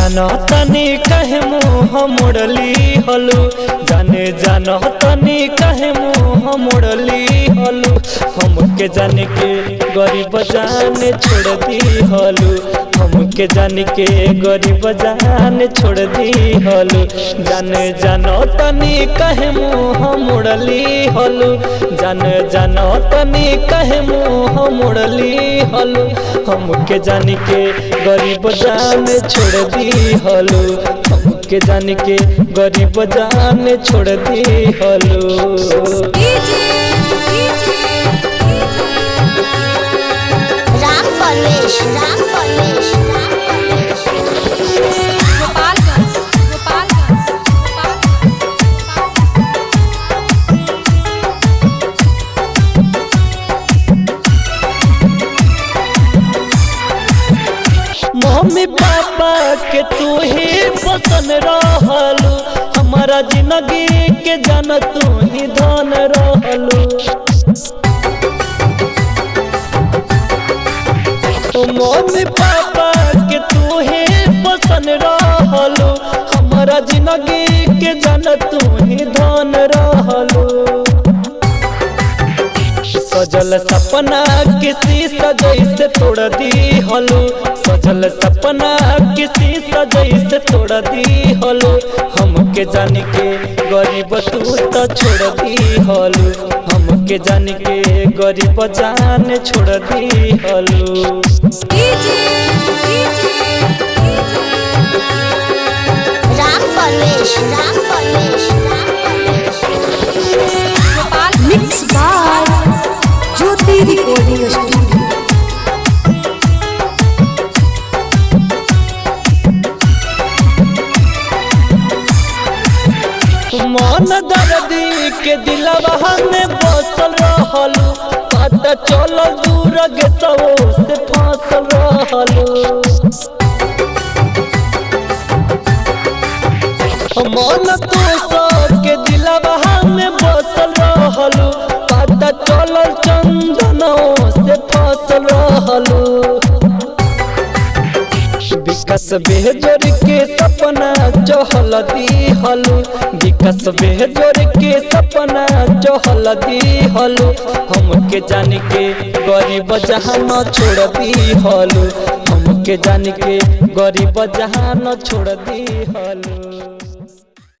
जानो तनी कहे मुँह मोड़ली हलू, जाने जानो तनी कहे मुँह मोड़ली हलू। हमके जाने के गरीब जाने छोड़ दी हलू, हमके जाने के गरीब जाने छोड़ दी हलू। जाने जानो तनी कहे मुँह मोड़ली हलू, जाने जानो तनी कहे मुँह मोड़ली हलू। हमके जाने के गरीब जाने छोड़ दी हलू, हमके जाने के गरीब जाने छोड़ दी हलू। राम परवेश, राम परवेश, राम परवेश। गोपालगंज, गोपालगंज, मम्मी पापा के तू ही पसंद रहलू, हमारा जिंदगी के जान तू ही धन रहलू। मम्मी पापा के तू ही पसंद रहलू, हमारा जिंदगी के जान तू ही धन रहलू। सजल सपना किसी सजई से तोड़ दी हलू, सजल सपना किसी सजई से तोड़ दी हलू। हमके जाने के गरीब तू तो छोड़ दी हलू, हमके जाने के गरीब जान छोड़ दी हलू। Ram Parvesh, Ram Parvesh, Ram Parvesh. Mix by Jyoti recording studio. मन दर्दी के दिलवा में बसल रहलू, पता चल दूर के सबो से फांसल रहलू। मन तो के दिलवा में बसल रहलू, पता चल चंदनों से फांसल रहलू। विकास बेजोर के सपना चहल दी हलू, विकास बेजोर के सपना चहल दी हलू। हमके जाने के गरीब जहान छोड़ दी हलू, हमके जाने के गरीब जहान छोड़ दी हलू।